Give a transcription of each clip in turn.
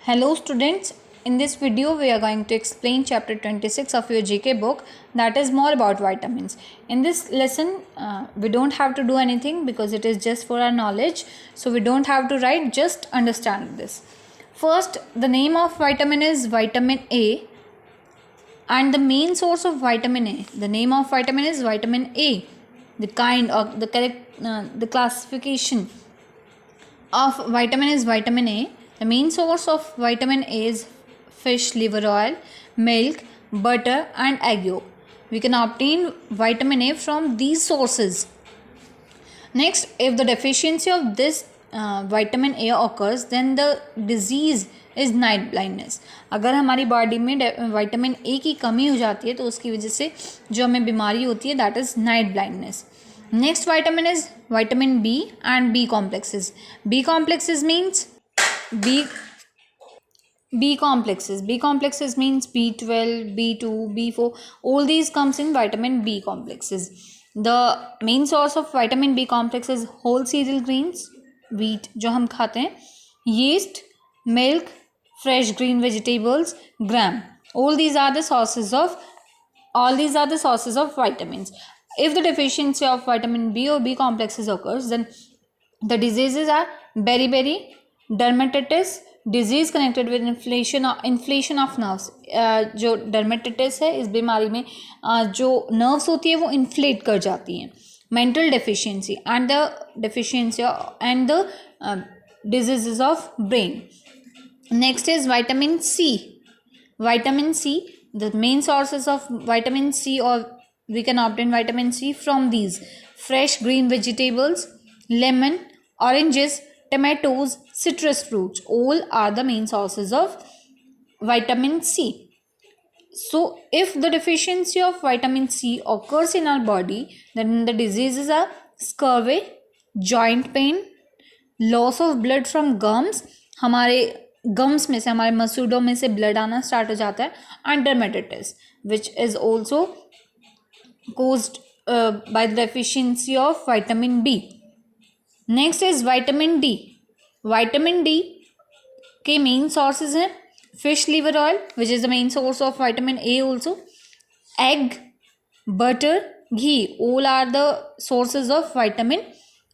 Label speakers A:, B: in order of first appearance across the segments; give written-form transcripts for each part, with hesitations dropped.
A: Hello students, in this video we are going to explain chapter 26 of your GK book, that is more about vitamins. In this lesson we don't have to do anything because it is just for our knowledge, so we don't have to write, just understand this. First, the name of vitamin is vitamin A, and the main source of vitamin A, the name of vitamin is vitamin A. The kind of the classification of vitamin is vitamin A. The main source of vitamin A is fish liver oil, milk, butter and egg yolk. We can obtain vitamin A from these sources. Next, if the deficiency of this vitamin A occurs, then the disease is night blindness. अगर हमारी body में vitamin A की कमी हो जाती है तो उसकी वजह से जो हमें बीमारी होती है, that is night blindness. Next vitamin is vitamin B and B complexes. B complexes means B complexes. B complexes means B12, B2, B4. All these comes in vitamin B complexes. The main source of vitamin B complex is whole cereal grains, wheat जो हम खाते हैं, yeast, milk, fresh green vegetables, gram. All these are the sources of vitamins. If the deficiency of vitamin B or B complexes occurs, then the diseases are beriberi, dermatitis, disease connected with inflation of nerves. जो dermatitis है, इस बीमारी में जो nerves होती है वो inflate कर जाती हैं. Mental deficiency and the deficiency and the diseases of brain. Next is vitamin C. Vitamin C, the main sources of vitamin C, or we can obtain vitamin C from these: fresh green vegetables, lemon, oranges, tomatoes, citrus fruits. All are the main sources of vitamin C. So if the deficiency of vitamin C occurs in our body, then the diseases are scurvy, joint pain, loss of blood from gums. हमारे gums में से, हमारे मसूड़ों में से blood आना start हो जाता है, and dermatitis, which is also caused by the deficiency of vitamin B. Next is vitamin D. Vitamin D के main sources हैं fish liver oil, which is the main source of vitamin A also, egg, butter, ghee. All are the sources of vitamin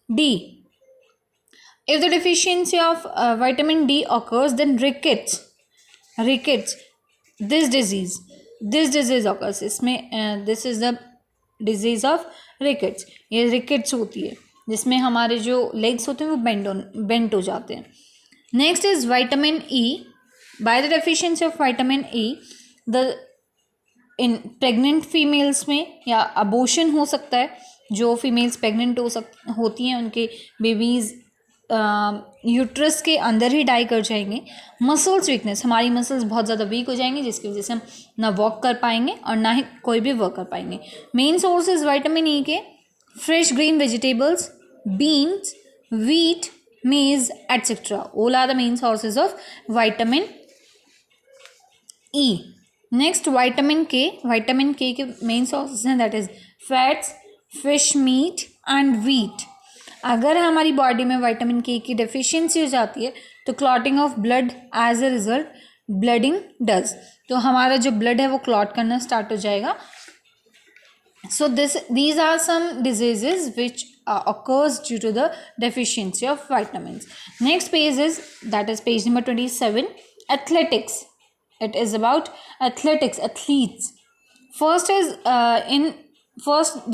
A: D. If the deficiency of vitamin D occurs, then rickets, this disease occurs. इसमें this is the disease of rickets. ये rickets होती है जिसमें हमारे जो legs होते हैं वो bend हो जाते हैं. Next is vitamin E. By the deficiency of vitamin E, in pregnant females में या abortion हो सकता है. जो females pregnant होती हैं उनके babies यूट्रस के अंदर ही डाई कर जाएंगे. मसल्स वीकनेस, हमारी मसल्स बहुत ज़्यादा वीक हो जाएंगी जिसकी वजह से हम ना वॉक कर पाएंगे और ना ही कोई भी वर्क कर पाएंगे. मेन सोर्सेज विटामिन ई के fresh green vegetables, beans, wheat, maize etcetera. All are the main sources of vitamin E. Next vitamin K के मेन सोर्सेज हैं, that is fats, fish meat and wheat. अगर हमारी body में vitamin के की deficiency हो जाती है तो clotting of blood as a result bleeding does. तो हमारा जो ब्लड है वो क्लॉट करना स्टार्ट हो जाएगा. So these are some diseases which occurs due to the deficiency of vitamins. Next page is, that is page number 27, athletics. It is about athletics, athletes. First is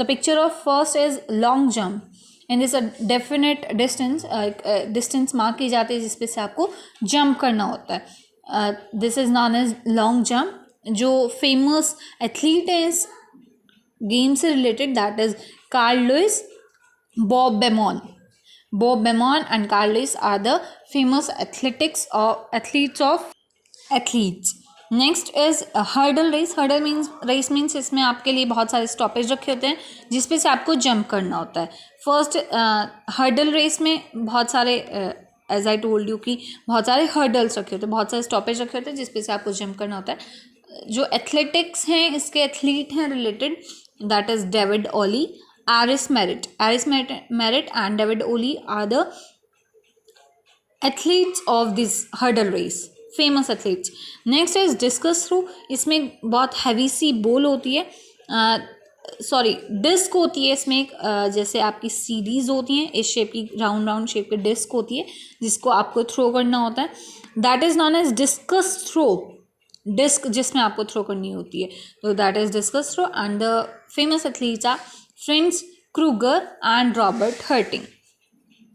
A: the picture of first is long jump. In this definite distance mark की जाती है जिस पे से आपको jump करना होता है. This is known as long jump. जो फेमस एथलीट हैं इस गेम से related, that is Carl Lewis, Bob Beamon and Carl Lewis are the famous athletes of athletes. Next is hurdle race. Race means इसमें आपके लिए बहुत सारे stoppage रखे होते हैं जिस पे से आपको जंप करना होता है. फर्स्ट हर्डल रेस में बहुत सारे एज आई टोल्ड यू कि बहुत सारे हर्डल्स रखे होते हैं, बहुत सारे स्टॉपेज रखे होते हैं जिस पे से आपको जंप करना होता है. जो एथलेटिक्स हैं इसके एथलीट हैं related, that is David Oliver, Aries Merritt and David Oliver are the athletes of this hurdle race. Famous athletes. Next is discus throw, इसमें बहुत हैवी सी बॉल होती है, सॉरी डिस्क होती है इसमें एक, जैसे आपकी सीरीज होती हैं इस शेप की, राउंड राउंड शेप की डिस्क होती है जिसको आपको थ्रो करना होता है, that is known as discus throw. Disc जिसमें आपको थ्रो करनी होती है, तो that is discus throw. And the famous athletes are Frantz Kruger and Robert Harting.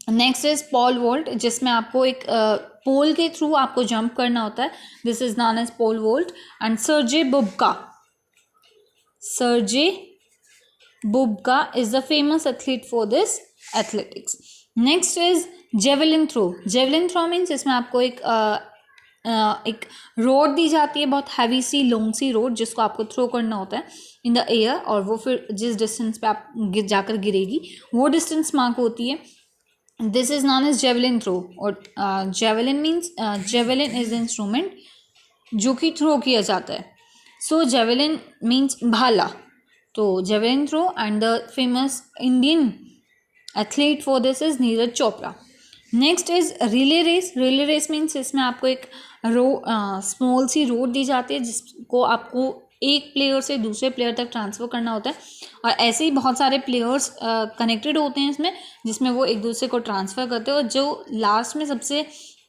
A: Next is pole vault, जिसमें आपको एक पोल के थ्रू आपको जंप करना होता है, this is known as pole vault. And Sergey Bubka, Sergey Bubka is the famous athlete for this athletics. Next is javelin throw. javelin throw means इसमें आपको एक रोड दी जाती है, बहुत हैवी सी लॉन्ग सी रोड, जिसको आपको थ्रो करना होता है इन द एयर, और वो फिर जिस डिस्टेंस पे आप जाकर गिरेगी वो डिस्टेंस मार्क होती है, this is known as javelin throw. और javelin means javelin is instrument जो कि थ्रो किया जाता है, सो जेवलिन मीन्स भाला, तो javelin throw. And the famous Indian athlete for this is Neeraj Chopra. Next is relay race. Relay race means इसमें आपको एक स्मॉल सी रोड दी जाती है जिसको आपको एक प्लेयर से दूसरे प्लेयर तक ट्रांसफ़र करना होता है, और ऐसे ही बहुत सारे प्लेयर्स कनेक्टेड होते हैं इसमें, जिसमें वो एक दूसरे को ट्रांसफ़र करते हैं, और जो लास्ट में सबसे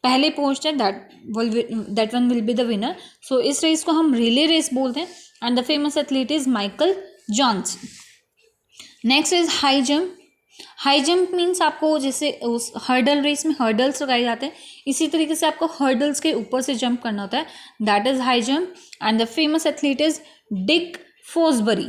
A: पहले पहुंचते हैं that one will be the winner. So इस रेस को हम रिले रेस बोलते हैं। And the famous athlete is Michael Johnson. Next is high jump. High jump means आपको जैसे उस हर्डल रेस में हर्डल्स लगाए जाते हैं, इसी तरीके से आपको हर्डल्स के ऊपर से जंप करना होता है, that is high jump. And the famous athlete is Dick Fosbury.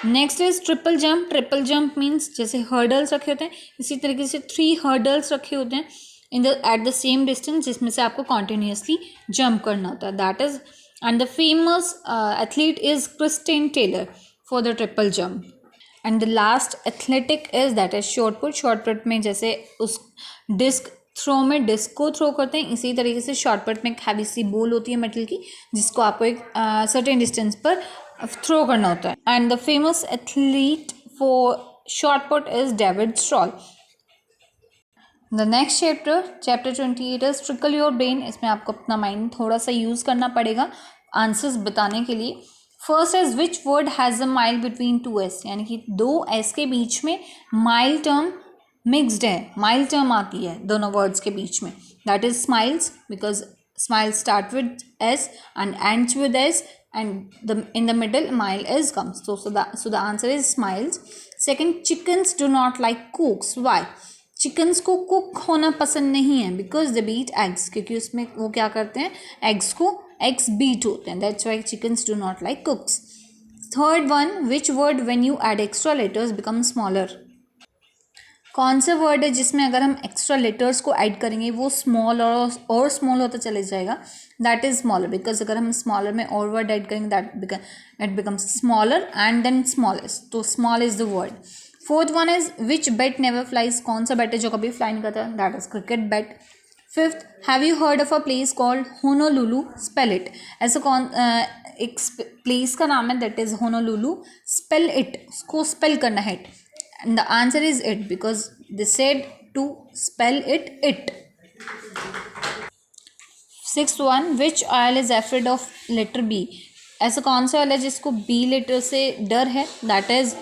A: Next is triple jump. Triple jump means जैसे हर्डल्स रखे होते हैं, इसी तरीके से 3 हर्डल्स रखे होते हैं एट द सेम डिस्टेंस, जिसमें से आपको कॉन्टिन्यूसली जंप करना होता है, that is. And the famous athlete is Christian Taylor for the triple jump. And the last athletic is that is shot put. Shot put में जैसे उस डिस्क थ्रो में डिस्क को थ्रो करते हैं, इसी तरीके से शॉर्ट पुट में एक हैवी सी बॉल होती है मेटल की, जिसको आपको एक सर्टेन डिस्टेंस पर थ्रो करना होता है। And the famous athlete for short put is David stroll. The next chapter 28 is trickle your brain. इसमें आपको अपना माइंड थोड़ा सा यूज़ करना पड़ेगा आंसर्स बताने के लिए। First is which word has a mile between 2 S, यानी कि 2 एस के बीच में माइल टर्म मिक्सड है, माइल टर्म आती है दोनों वर्ड्स के बीच में, that is smiles, because smile start with S and ends with S, and in the middle mile is comes, so the answer is smiles. Second, chickens do not like cooks. Why? Chickens को cook होना पसंद नहीं है, because they beat eggs, क्योंकि उसमें वो क्या करते हैं, एग्स बीट होते हैं, that's why chickens do not like कुक्स। Third one, which word when you add extra letters become smaller. कौन सा वर्ड है जिसमें अगर हम एक्स्ट्रा लेटर्स को ऐड करेंगे वो स्मॉल और स्मॉल होता चले जाएगा, दैट इज स्मॉलर, बिकॉज अगर हम स्मॉलर में और वर्ड ऐड करेंगे that becomes smaller and then smallest, तो small is the word. Fourth one is which bat never flies. कौन सा बेट है जो कभी फ्लाई नहीं करता, that is cricket bat. Fifth, have you heard of a place called Honolulu, spell it. ऐसा कौन एक प्लेस का नाम है that is Honolulu, spell it, उसको स्पेल करना है, and the answer is it because they said to spell it. Sixth one, which oil is afraid of letter B। ऐसा कौन सा ऑयल है जिसको B लेटर से डर है, that is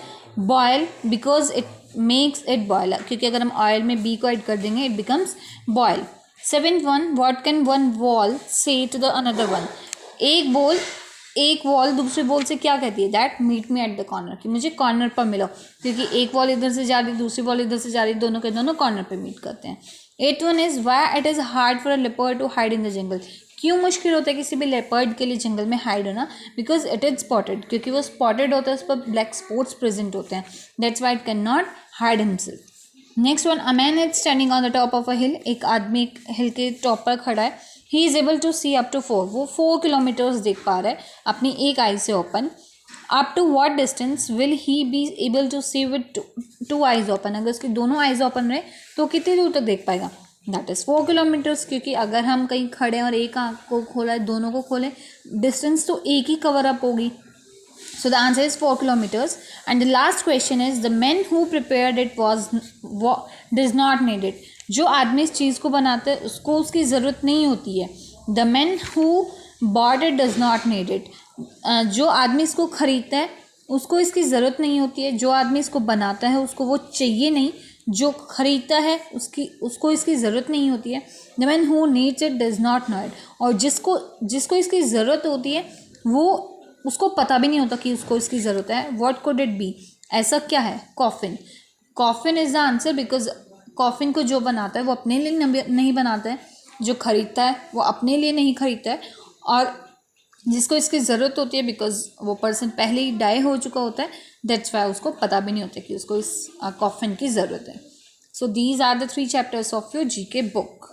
A: boil because it makes it boil, क्योंकि अगर हम ऑयल में B को ऐड कर देंगे it becomes boil। Seventh one, what can one wall say to the another one। एक वॉल दूसरे वॉल से क्या कहती है, that meet me at the corner, कि मुझे कॉर्नर पर मिलो, क्योंकि एक वॉल इधर से जा रही दूसरी वॉल इधर से जा रही, दोनों के दोनों कॉर्नर पे मीट करते हैं। At one is why it is hard for a leopard to hide in the jungle. क्यों मुश्किल होता है किसी भी लेपर्ड के लिए जंगल में हाइड होना, बिकॉज इट इज स्पॉटेड, क्योंकि वो स्पॉटेड होता है, उस पर ब्लैक स्पॉट्स प्रेजेंट होते हैं, that's why it can not hide himself. Next one, a man is standing on the top of a hill. एक आदमी एक हिल के टॉप पर खड़ा है, he is able to see up to 4, वो 4 किलोमीटर्स देख पा रहा है अपनी एक आई से open. Up to what distance will he be able to see with 2 eyes open. अगर उसकी दोनों आइज ओपन रहे तो कितनी दूर तक देख पाएगा, दैट इज़ 4 किलोमीटर्स, क्योंकि अगर हम कहीं खड़े हैं और एक आँख को खोला है, दोनों को खोलें, डिस्टेंस तो एक ही कवर अप होगी। So the answer is 4 kilometers. And the last question is the men who prepared it does not need it। जो आदमी इस चीज़ को बनाता है उसको उसकी ज़रूरत नहीं होती है, the man who bought it does not need it, जो आदमी इसको खरीदता है उसको इसकी ज़रूरत नहीं होती है, जो आदमी इसको बनाता है उसको वो चाहिए नहीं, जो खरीदता है उसको इसकी ज़रूरत नहीं होती है। The man who needs it does not know it, और जिसको इसकी ज़रूरत होती है वो उसको पता भी नहीं होता कि उसको इसकी ज़रूरत है। व्हाट कुड इट बी, ऐसा क्या है? Coffin. Coffin is the answer, because coffin को जो बनाता है वो अपने लिए नहीं बनाता है, जो खरीदता है वो अपने लिए नहीं खरीदता है, और जिसको इसकी ज़रूरत होती है बिकॉज वो पर्सन पहले ही डाई हो चुका होता है, दैट्स वाई उसको पता भी नहीं होता कि उसको इस कॉफिन की ज़रूरत है। So these are the 3 chapters of your GK book.